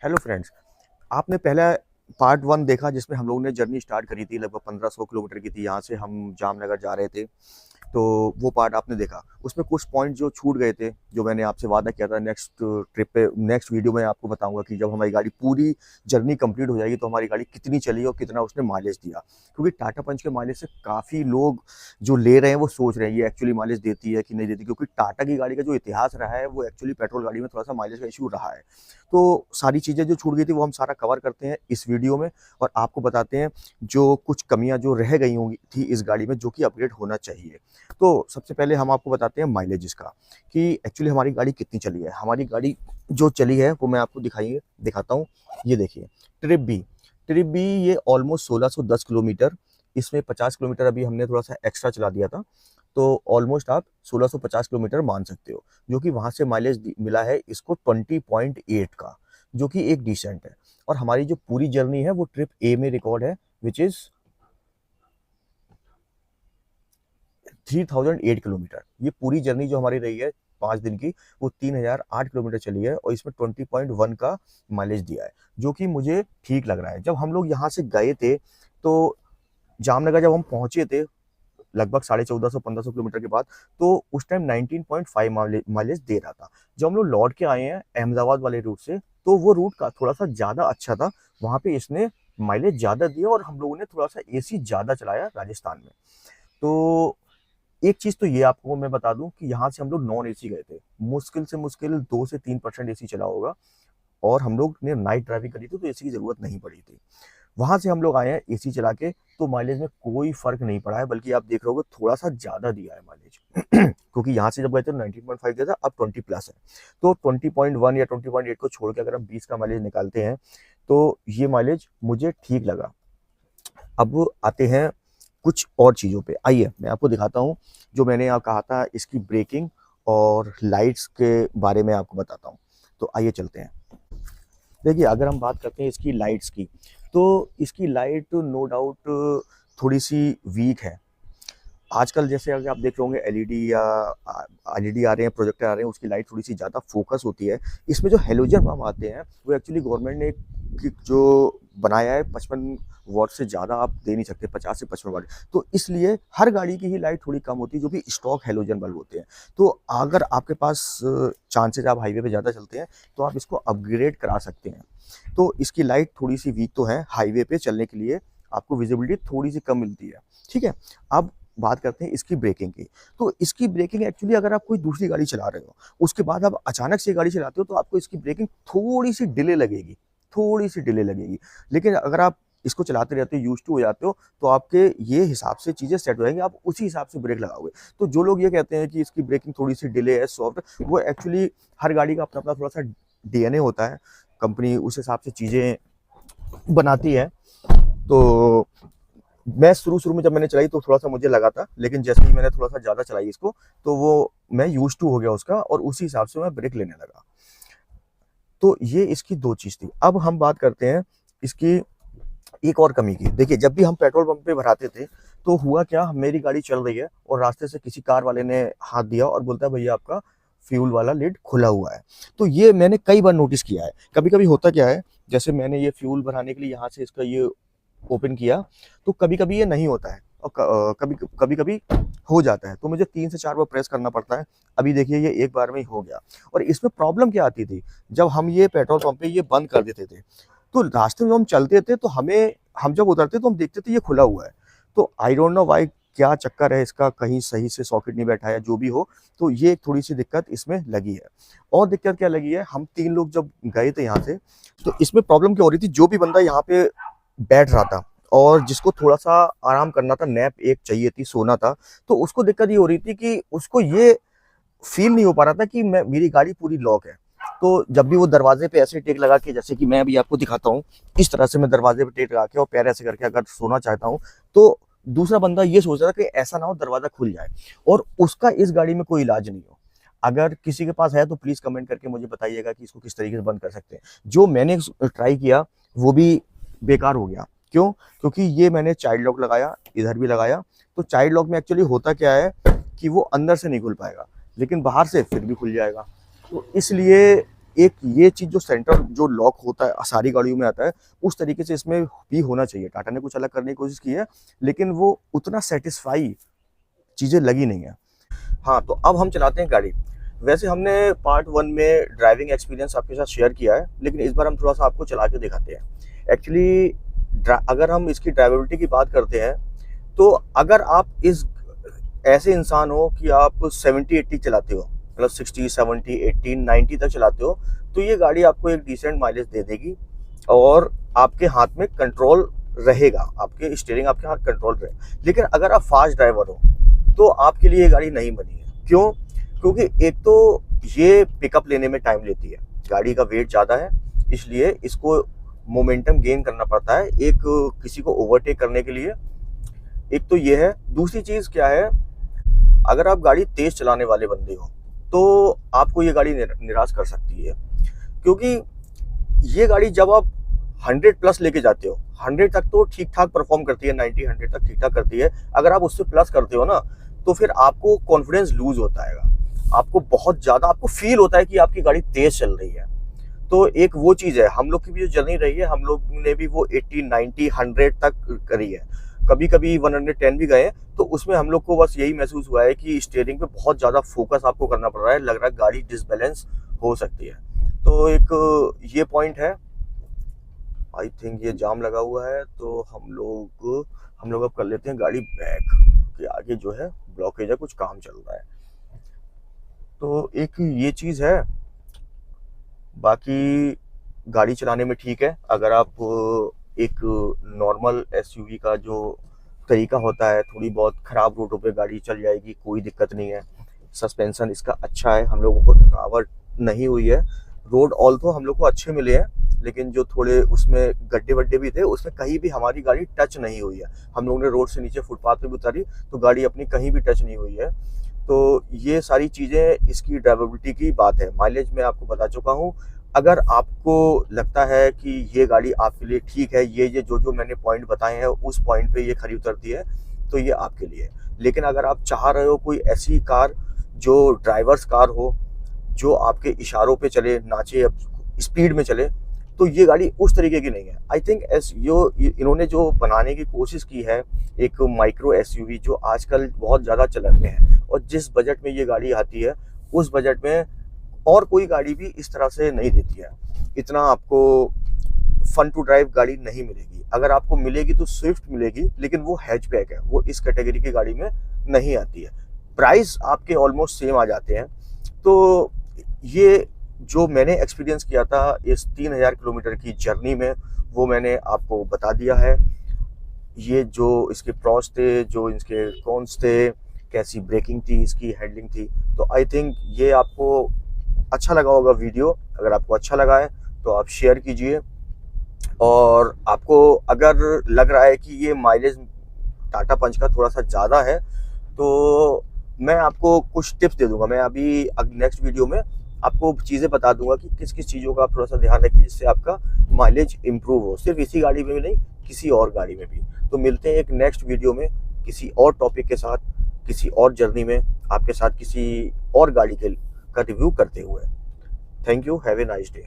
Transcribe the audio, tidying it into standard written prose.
Hello friends. आपने पहला part one देखा जिसमें हम लोगों ने जर्नी स्टार्ट करी थी, लगभग 1500 किलोमीटर की थी। यहाँ से हम जामनगर जा रहे थे, तो वो पार्ट आपने देखा। उसमें कुछ पॉइंट जो छूट गए थे, जो मैंने आपसे वादा किया था नेक्स्ट ट्रिप पे, नेक्स्ट वीडियो में आपको बताऊंगा कि जब हमारी गाड़ी पूरी जर्नी कंप्लीट हो जाएगी तो हमारी गाड़ी कितनी चली और कितना उसने माइलेज दिया। क्योंकि टाटा पंच के माइलेज से काफ़ी लोग जो ले रहे हैं वो सोच रहे हैं ये एक्चुअली माइलेज देती है कि नहीं देती, क्योंकि टाटा की गाड़ी का जो इतिहास रहा है वो एक्चुअली पेट्रोल गाड़ी में थोड़ा सा माइलेज का इशू रहा है। तो सारी चीज़ें जो छूट गई थी वो हम सारा कवर करते हैं इस वीडियो में, और आपको बताते हैं जो कुछ कमियां जो रह गई होंगी थी इस गाड़ी में, जो कि अपग्रेड होना चाहिए। तो सबसे पहले हम आपको बताते हैं माइलेज इसका, कि एक्चुअली हमारी गाड़ी कितनी चली है। हमारी गाड़ी जो चली है वो मैं आपको दिखाता हूँ। ये देखिए, ट्रिप बी ये ऑलमोस्ट 1610 किलोमीटर। इसमें 50 किलोमीटर अभी हमने थोड़ा सा एक्स्ट्रा चला दिया था, तो ऑलमोस्ट आप 1650 किलोमीटर मान सकते हो, जो कि वहां से माइलेज मिला है इसको 20.8 का, जो कि एक डिसेंट है। और हमारी जो पूरी जर्नी है वो ट्रिप ए में रिकॉर्ड है, विच इज 3008 किलोमीटर। ये पूरी जर्नी जो हमारी रही है 5 दिन की, वो 3008 किलोमीटर चली है और इसमें 20.1 का माइलेज दिया है, जो कि मुझे ठीक लग रहा है। जब हम लोग यहाँ से गए थे तो जामनगर जब हम पहुंचे थे लगभग 1450-1500 किलोमीटर के बाद, तो उस टाइम 19.5 माइलेज दे रहा था। जब हम लोग लौट के आए हैं अहमदाबाद वाले रूट से, तो वो रूट का थोड़ा सा ज़्यादा अच्छा था, वहाँ पे इसने माइलेज ज़्यादा दिया और हम लोगों ने थोड़ा सा एसी ज़्यादा चलाया राजस्थान में। तो एक चीज़ तो ये आपको मैं बता दूं कि यहाँ से हम लोग नॉन एसी गए थे, मुश्किल से मुश्किल 2 से 3% एसी चला होगा, और हम लोग ने नाइट ड्राइविंग करी थी तो एसी की ज़रूरत नहीं पड़ी थी। वहां से हम लोग आए हैं एसी चला के, तो माइलेज में कोई फर्क नहीं पड़ा है, बल्कि आप देख रहे होगे थोड़ा सा ज्यादा दिया है माइलेज क्योंकि यहाँ से जब गए थे 19.5 दिया था, अब 20 प्लस है। तो 20.1 या 20.8 को छोड़ के अगर हम 20 का माइलेज निकालते हैं तो ये माइलेज मुझे ठीक लगा। अब आते हैं कुछ और चीज़ों पे, आइए मैं आपको दिखाता हूँ। जो मैंने यहाँ कहा था इसकी ब्रेकिंग और लाइट्स के बारे में आपको बताता हूँ, तो आइए चलते हैं। देखिए, अगर हम बात करते हैं इसकी लाइट्स की, तो इसकी लाइट नो डाउट थोड़ी सी वीक है। आजकल जैसे अगर आप देख रहे होंगे एलईडी या एलईडी आ रहे हैं, प्रोजेक्टर आ रहे हैं, उसकी लाइट थोड़ी सी ज़्यादा फोकस होती है। इसमें जो हेलोजन बल्ब आते हैं वो एक्चुअली गवर्नमेंट ने जो बनाया है, 55 वाट से ज़्यादा आप दे नहीं सकते, 50 से 55 वाट। तो इसलिए हर गाड़ी की ही लाइट थोड़ी कम होती है, जो भी स्टॉक हेलोजन बल्ब होते हैं। तो अगर आपके पास चांसेज आप हाईवे पे ज़्यादा चलते हैं तो आप इसको अपग्रेड करा सकते हैं। तो इसकी लाइट थोड़ी सी वीक तो है, हाईवे पे चलने के लिए आपको विजिबिलिटी थोड़ी सी कम मिलती है। ठीक है, अब बात करते हैं इसकी ब्रेकिंग की। तो इसकी ब्रेकिंग एक्चुअली अगर आप कोई दूसरी गाड़ी चला रहे हो, उसके बाद आप अचानक से गाड़ी चलाते हो, तो आपको इसकी ब्रेकिंग थोड़ी सी डिले लगेगी। लेकिन अगर आप इसको चलाते रहते हो, यूज्ड टू हो जाते हो, तो आपके ये हिसाब से चीज़ें सेट हो जाएंगी, आप उसी हिसाब से ब्रेक लगाओगे। तो जो लोग ये कहते हैं कि इसकी ब्रेकिंग थोड़ी सी डिले है, सॉफ्ट, वो एक्चुअली हर गाड़ी का अपना अपना थोड़ा सा डीएनए होता है, कंपनी उस हिसाब से चीज़ें बनाती है। तो मैं शुरू-शुरू में जब मैंने चलाई तो थोड़ा-सा मुझे लगा था, लेकिन जैसे ही मैंने थोड़ा-सा ज़्यादा चलाई इसको, तो वो मैं यूज़्ड टू हो गया उसका, और उसी हिसाब से मैं ब्रेक लेने लगा। तो ये इसकी 2 चीज़ थी। अब हम बात करते हैं इसकी एक और कमी की। देखिए, जब भी हम पेट्रोल पंप पे भराते थे, तो हुआ क्या, मेरी गाड़ी चल रही है और रास्ते से किसी कार वाले ने हाथ दिया और बोलता है भैया आपका फ्यूल वाला लिड खुला हुआ है। तो ये मैंने कई बार नोटिस किया है। कभी-कभी होता क्या है, जैसे मैंने ये फ्यूल भराने के लिए यहाँ से इसका ये ओपन किया, तो कभी-कभी ये नहीं होता है और कभी-कभी हो जाता है, तो मुझे 3 से 4 बार प्रेस करना पड़ता है। अभी देखिए ये एक बार में ही हो गया। और इसमें प्रॉब्लम क्या आती थी, जब हम ये पेट्रोल पंप पे ये बंद कर देते थे, तो रास्ते में हम चलते थे तो हम जब उतरते तो हम देखते थे ये खुला हुआ है। तो आई डोंट नो व्हाई, क्या चक्कर है इसका, कहीं सही से सॉकेट नहीं बैठा है, जो भी हो, तो ये थोड़ी-सी दिक्कत इसमें लगी है। और दिक्कत क्या लगी है, हम 3 लोग जब गए थे यहाँ से, तो इसमें प्रॉब्लम क्या हो रही थी, जो भी बंदा यहाँ पे बैठ रहा था और जिसको थोड़ा-सा आराम करना था, नैप एक चाहिए थी, सोना था, तो उसको दिक्कत ये हो रही थी कि उसको ये फ़ील नहीं हो पा रहा था कि मेरी गाड़ी पूरी लॉक है। तो जब भी वो दरवाजे पे ऐसे टेक लगा के, जैसे कि मैं अभी आपको दिखाता हूँ, इस तरह से मैं दरवाजे पे टेक लगा के और पैर ऐसे करके अगर सोना चाहता हूँ, तो दूसरा बंदा ये सोच रहा था कि ऐसा ना हो दरवाज़ा खुल जाए, और उसका इस गाड़ी में कोई इलाज नहीं हो। अगर किसी के पास है तो प्लीज़ कमेंट करके मुझे बताइएगा कि इसको किस तरीके से बंद कर सकते हैं। जो मैंने ट्राई किया वो भी बेकार हो गया। क्यों? क्योंकि ये मैंने चाइल्ड लॉक लगाया, इधर भी लगाया, तो चाइल्ड लॉक में एक्चुअली होता क्या है कि वो अंदर से नहीं खुल पाएगा, लेकिन बाहर से फिर भी खुल जाएगा। तो इसलिए एक ये चीज़ जो सेंटर जो लॉक होता है सारी गाड़ियों में आता है, उस तरीके से इसमें भी होना चाहिए। टाटा ने कुछ अलग करने की कोशिश की है, लेकिन वो उतना सैटिस्फाई चीज़ें लगी नहीं है। हाँ, तो अब हम चलाते हैं गाड़ी। वैसे हमने पार्ट 1 में ड्राइविंग एक्सपीरियंस आपके साथ शेयर किया है, लेकिन इस बार हम थोड़ा-सा आपको चला के दिखाते हैं। एक्चुअली अगर हम इसकी ड्राइवेबिलिटी की बात करते हैं, तो अगर आप ऐसे इंसान हो कि आप 70-80 चलाते हो, मतलब 60, 70, 80, 90 तक चलाते हो, तो ये गाड़ी आपको एक डिसेंट माइलेज दे देगी और आपके हाथ में कंट्रोल रहेगा, आपके स्टीयरिंग आपके हाथ कंट्रोल रहे। लेकिन अगर आप फास्ट ड्राइवर हो, तो आपके लिए ये गाड़ी नहीं बनी है। क्यों? क्योंकि एक तो ये पिकअप लेने में टाइम लेती है, गाड़ी का वेट ज़्यादा है, इसलिए इसको मोमेंटम गेन करना पड़ता है एक किसी को ओवरटेक करने के लिए। एक तो ये है। दूसरी चीज़ क्या है, अगर आप गाड़ी तेज़ चलाने वाले बंदे हो, तो आपको ये गाड़ी निराश कर सकती है। क्योंकि ये गाड़ी जब आप 100 प्लस लेके जाते हो, 100 तक तो ठीक-ठाक परफ़ॉर्म करती है, 90, 100 तक ठीक-ठाक करती है। अगर आप उससे प्लस करते हो ना, तो फिर आपको कॉन्फिडेंस लूज़ होता है। आपको बहुत ज़्यादा आपको फ़ील होता है कि आपकी गाड़ी तेज़ चल रही है। तो एक वो चीज़ है, हम लोग की भी जो जर्नी रही है, हम लोग ने भी वो 80, 90, 100 तक करी है। कभी-कभी 110 भी गए, तो उसमें हम लोग को बस यही महसूस हुआ है कि स्टीयरिंग पे बहुत ज़्यादा फ़ोकस आपको करना पड़ रहा है, लग रहा है गाड़ी डिसबैलेंस हो सकती है। तो एक ये पॉइंट है। आई थिंक ये जाम लगा हुआ है, तो हम लोग अब कर लेते हैं गाड़ी बैक, कि आगे जो है ब्लॉकेज है, कुछ काम चल रहा है। तो एक ये चीज़ है। बाकी गाड़ी चलाने में ठीक है। अगर आप एक नॉर्मल एसयूवी का जो तरीका होता है, थोड़ी बहुत ख़राब रोडों पे गाड़ी चल जाएगी, कोई दिक्कत नहीं है। सस्पेंशन इसका अच्छा है, हम लोगों को थकावट नहीं हुई है। रोड ऑल्थो हम लोग को अच्छे मिले हैं, लेकिन जो थोड़े उसमें गड्ढे-वड्ढे भी थे, उसमें कहीं भी हमारी गाड़ी टच नहीं हुई है। हम लोगों ने रोड से नीचे फुटपाथ पे भी उतारी, तो गाड़ी अपनी कहीं भी टच नहीं हुई है। तो ये सारी चीज़ें इसकी ड्राइवेबिलिटी की बात है। माइलेज मैं आपको बता चुका हूँ। अगर आपको लगता है कि ये गाड़ी आपके लिए ठीक है, ये जो मैंने पॉइंट बताए हैं, उस पॉइंट पे ये खरी उतरती है, तो ये आपके लिए है। लेकिन अगर आप चाह रहे हो कोई ऐसी कार जो ड्राइवर्स कार हो, जो आपके इशारों पे चले, नाचे, स्पीड में चले, तो ये गाड़ी उस तरीके की नहीं है। आई थिंक इन्होंने जो बनाने की कोशिश की है, एक माइक्रो एसयूवी जो आजकल बहुत ज़्यादा चलन में है, और जिस बजट में ये गाड़ी आती है, उस बजट में और कोई गाड़ी भी इस तरह से नहीं देती है। इतना आपको फन टू ड्राइव गाड़ी नहीं मिलेगी। अगर आपको मिलेगी तो स्विफ्ट मिलेगी, लेकिन वो हैचबैक है, वो इस कैटेगरी की गाड़ी में नहीं आती है। प्राइस आपके ऑलमोस्ट सेम आ जाते हैं। तो ये जो मैंने एक्सपीरियंस किया था इस 3000 किलोमीटर की जर्नी में, वो मैंने आपको बता दिया है। ये जो इसके प्रॉस थे, जो इसके कॉन्स थे, कैसी ब्रेकिंग थी, इसकी हैंडलिंग थी। तो आई थिंक ये आपको अच्छा लगा होगा वीडियो। अगर आपको अच्छा लगा है तो आप शेयर कीजिए, और आपको अगर लग रहा है कि ये माइलेज टाटा पंच का थोड़ा सा ज़्यादा है, तो मैं आपको कुछ टिप्स दे दूंगा। मैं अभी नेक्स्ट वीडियो में आपको चीज़ें बता दूंगा कि किस किस चीज़ों का आप थोड़ा सा ध्यान रखिए, जिससे आपका माइलेज इम्प्रूव हो, सिर्फ इसी गाड़ी में भी नहीं, किसी और गाड़ी में भी। तो मिलते हैं एक नेक्स्ट वीडियो में किसी और टॉपिक के साथ, किसी और जर्नी में आपके साथ, किसी और गाड़ी का रिव्यू करते हुए। Thank you, have a nice day.